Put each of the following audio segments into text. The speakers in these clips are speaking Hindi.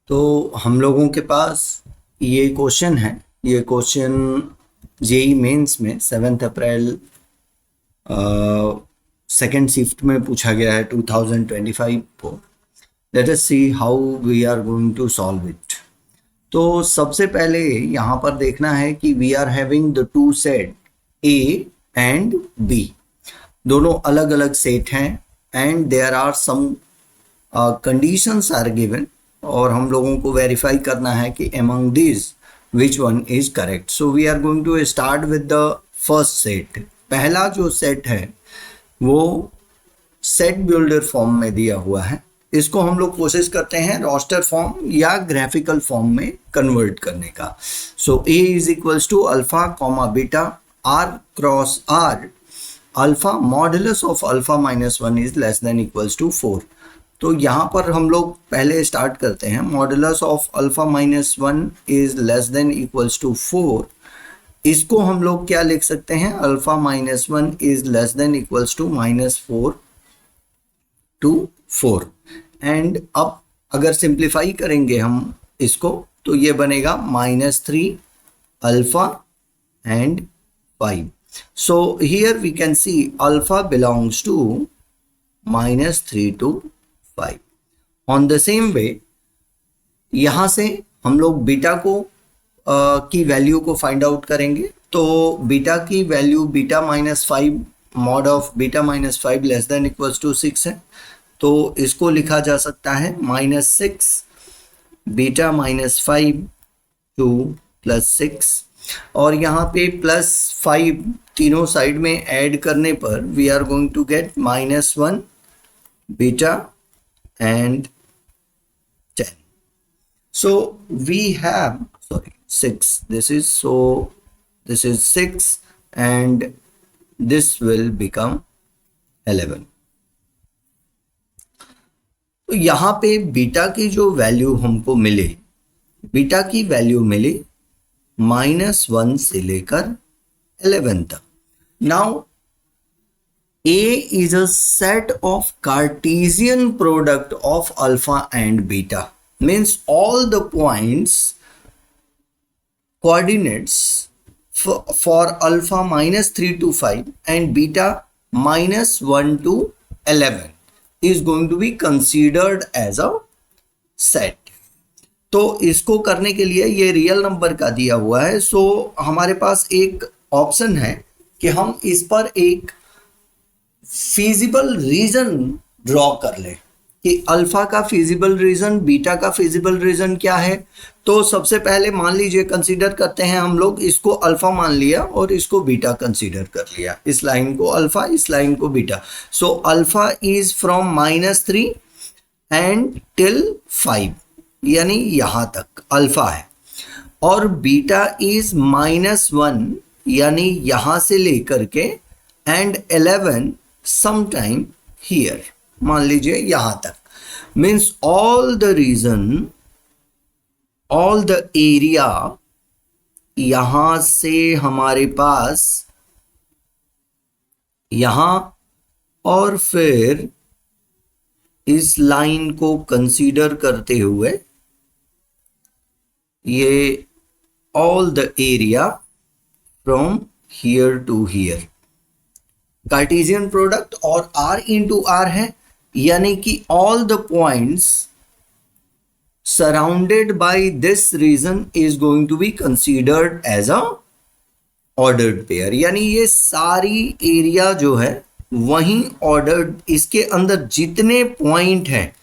तो हम लोगों के पास ये क्वेश्चन है। ये क्वेश्चन जेई मेंस में 7 अप्रैल सेकेंड शिफ्ट में पूछा गया है 2025 को। Let us see how we are going to solve it. तो सबसे पहले यहाँ पर देखना है कि we are having the two set A and B. दोनों अलग अलग सेट हैं and there are some conditions are given और हम लोगों को वेरीफाई करना है कि among these which one is correct. So we are going to start with the first set. पहला जो सेट है वो सेट बिल्डर फॉर्म में दिया हुआ है। इसको हम लोग कोशिश करते हैं रोस्टर फॉर्म या ग्राफिकल फॉर्म में कन्वर्ट करने का। So A is equals to alpha comma beta R cross R alpha modulus of alpha minus 1 is less than equals to 4। तो यहाँ पर हम लोग पहले स्टार्ट करते हैं। Modulus of alpha minus 1 is less than equals to 4। इसको हम लोग क्या लिख सकते हैं? Alpha minus 1 is less than equals to -4 to 4। And अब अगर सिंप्लीफाई करेंगे हम इसको तो ये बनेगा -3 alpha and 5। So here we can see alpha belongs to -3 to 5। On the same way यहाँ से हम लोग बीटा को की वैल्यू को फाइंड आउट करेंगे। तो बीटा की value beta -5 mod of beta -5 less than equals to 6 है। तो इसको लिखा जा सकता है -6 बीटा -5 2 +6 और यहाँ पे +5 तीनों साइड में ऐड करने पर we are going to get -1 beta and 10. So we have 6. This is 6 and this will become 11. तो यहाँ पे बीटा की जो वैल्यू हमको मिले, बीटा की वैल्यू मिली -1 से लेकर 11 तक। Now A is a set of Cartesian product of alpha and beta, means all the points coordinates for alpha -3 to 5 and beta -1 to 11 is going to be considered as a set. तो इसको करने के लिए ये रियल नंबर का दिया हुआ है। सो हमारे पास एक ऑप्शन है कि हम इस पर एक फिजिबल रीजन ड्रॉ कर ले कि अल्फा का फिजिबल रीजन, बीटा का फिजिबल रीजन क्या है। तो सबसे पहले मान लीजिए कंसीडर करते हैं हम लोग, इसको अल्फा मान लिया और इसको बीटा कंसीडर कर लिया। इस लाइन को अल्फा, इस लाइन को beta. So alpha is from -3 and till 5, यानी यहां तक अल्फा है, और बीटा इज -1 यानी यहां से लेकर के एंड 11 sometime here, मान लीजिए यहां तक। Means all the region, all the area यहां से हमारे पास यहां और फिर इस लाइन को कंसीडर करते हुए ये all the area from here to here. Cartesian product और R इंटू R है, यानी कि all the points surrounded by this region is going to be considered as a ordered pair. यानी ये सारी एरिया जो है वहीं ऑर्डर्ड, इसके अंदर जितने पॉइंट हैं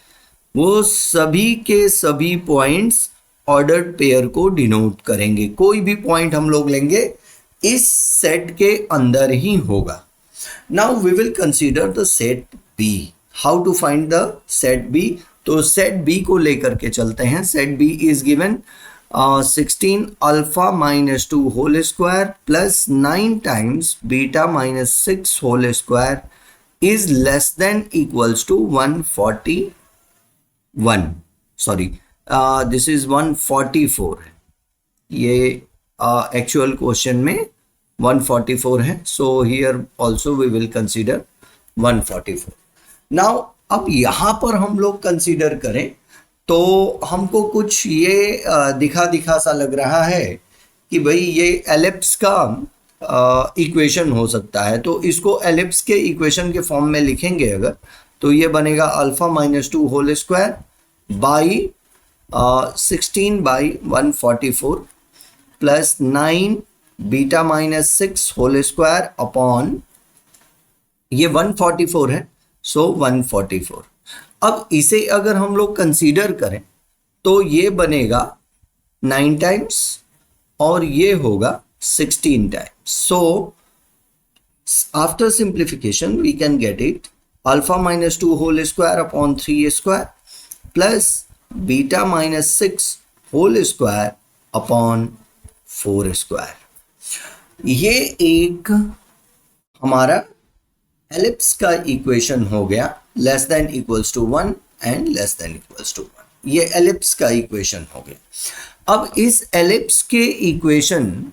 वो सभी के सभी पॉइंट्स ऑर्डर्ड पेयर को डिनोट करेंगे। कोई भी पॉइंट हम लोग लेंगे इस सेट के अंदर ही होगा। Now we will consider the set B. How to find the set B? तो set B को लेकर के चलते हैं। set B is given 16 alpha -2 whole square plus 9 times beta -6 whole square is less than equals to 141। Sorry, this is 144। ये एक्चुअल क्वेश्चन में 144 है। So here also we will consider 144। Now अब यहां पर हम लोग कंसीडर करें तो हमको कुछ ये दिखा दिखा सा लग रहा है कि भाई ये एलिप्स का इक्वेशन हो सकता है। तो इसको एलिप्स के इक्वेशन के फॉर्म में लिखेंगे अगर, तो ये बनेगा alpha minus 2 whole square by 16/144 plus 9 beta minus 6 whole square upon, ये 144 है, सो 144। अब इसे अगर हम लोग कंसीडर करें तो ये बनेगा 9 टाइम्स और ये होगा 16 times. So after simplification we can get it alpha minus 2 whole square upon 3 square plus beta minus 6 whole square upon 4 square. ये एक हमारा एलिप्स का इक्वेशन हो गया, less than equals to 1 and less than equals to 1। ये एलिप्स का इक्वेशन हो गया। अब इस एलिप्स के इक्वेशन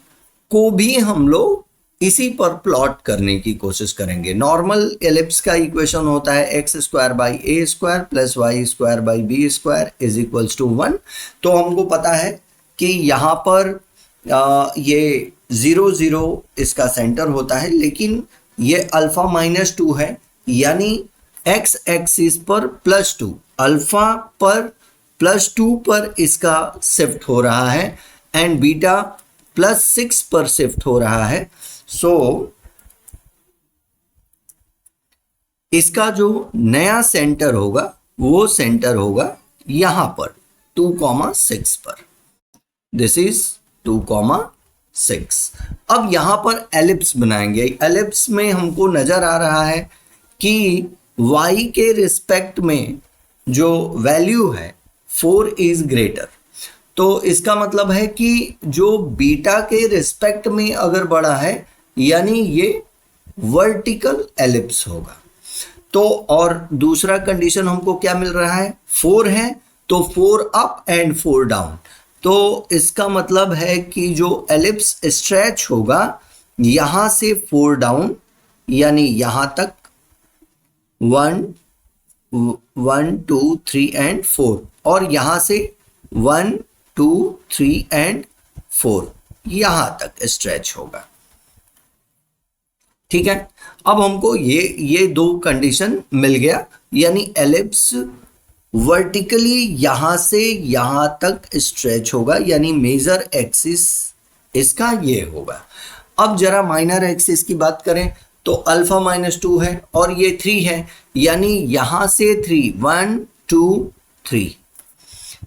को भी हम लोग इसी पर प्लॉट करने की कोशिश करेंगे। नॉर्मल एलिप्स का इक्वेशन होता है x square by a square plus y square by b square is equals to 1। तो हमको पता है कि यहाँ पर ये 0 0 इसका सेंटर होता है, लेकिन ये अल्फा माइनस 2 है, यानी एक्स एक्सिस पर +2, अल्फा पर +2 पर इसका शिफ्ट हो रहा है एंड बीटा +6 पर शिफ्ट हो रहा है। सो इसका जो नया सेंटर होगा वो सेंटर होगा यहां पर 2,6 पर। This is 2,6। अब यहां पर एलिप्स बनाएंगे। एलिप्स में हमको नजर आ रहा है कि y के रिस्पेक्ट में जो वैल्यू है 4 इज ग्रेटर। तो इसका मतलब है कि जो बीटा के रिस्पेक्ट में अगर बढ़ा है यानी ये वर्टिकल एलिप्स होगा। तो और दूसरा कंडीशन हमको क्या मिल रहा है, 4 है तो 4 अप एंड 4 डाउन। तो इसका मतलब है कि जो एलिप्स स्ट्रेच होगा यहां से 4 डाउन, यानी यहां तक 1 2 3 एंड 4, और यहां से 1 2 3 एंड 4 यहां तक स्ट्रेच होगा। ठीक है, अब हमको ये दो कंडीशन मिल गया, यानी एलिप्स वर्टिकली यहां से यहां तक स्ट्रेच होगा, यानी मेजर एक्सिस इसका ये होगा। अब जरा माइनर एक्सिस की बात करें तो अल्फा माइनस 2 है और ये 3 है, यानी यहां से 3 1 2 3।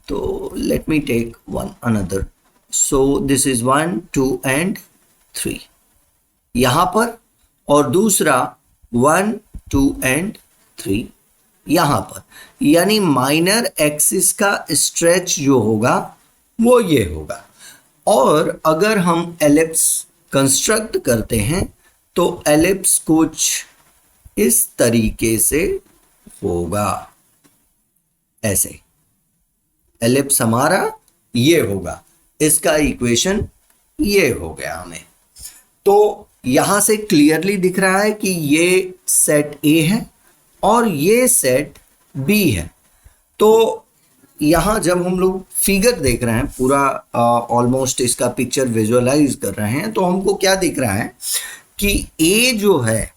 तो let me take one another. So this is 1 2 and 3 यहां पर, और दूसरा 1 2 एंड 3 यहां पर, यानी माइनर एक्सिस का स्ट्रेच जो होगा वो ये होगा। और अगर हम एलिप्स कंस्ट्रक्ट करते हैं तो एलिप्स कुछ इस तरीके से होगा, ऐसे एलिप्स हमारा ये होगा। इसका इक्वेशन ये हो गया हमें। तो यहां से क्लियरली दिख रहा है कि ये सेट ए है और ये सेट बी है। तो यहां जब हम लोग फिगर देख रहे हैं, पूरा ऑलमोस्ट इसका पिक्चर विजुअलाइज कर रहे हैं, तो हमको क्या दिख रहा है कि ए जो है,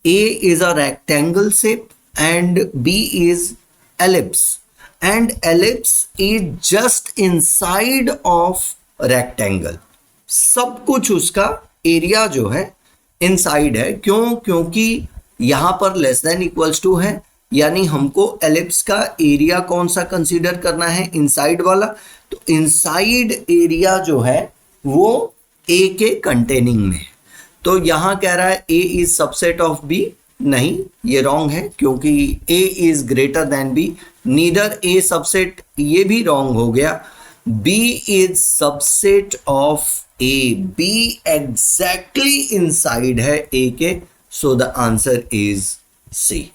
A is a rectangle shape and B is ellipse, and ellipse is just inside of rectangle. सब कुछ उसका एरिया जो है इनसाइड है। क्यों? क्योंकि यहां पर लेस देन इक्वल्स टू है, यानी हमको एलिप्स का एरिया कौन सा कंसीडर करना है, इनसाइड वाला। तो इनसाइड एरिया जो है वो ए के कंटेनिंग में है। तो यहां कह रहा है A is subset of B, नहीं ये रॉन्ग है, क्योंकि A is greater than B. Neither A subset, ये भी रॉन्ग हो गया। B is subset of A, B exactly इनसाइड है ए के। So the answer is C.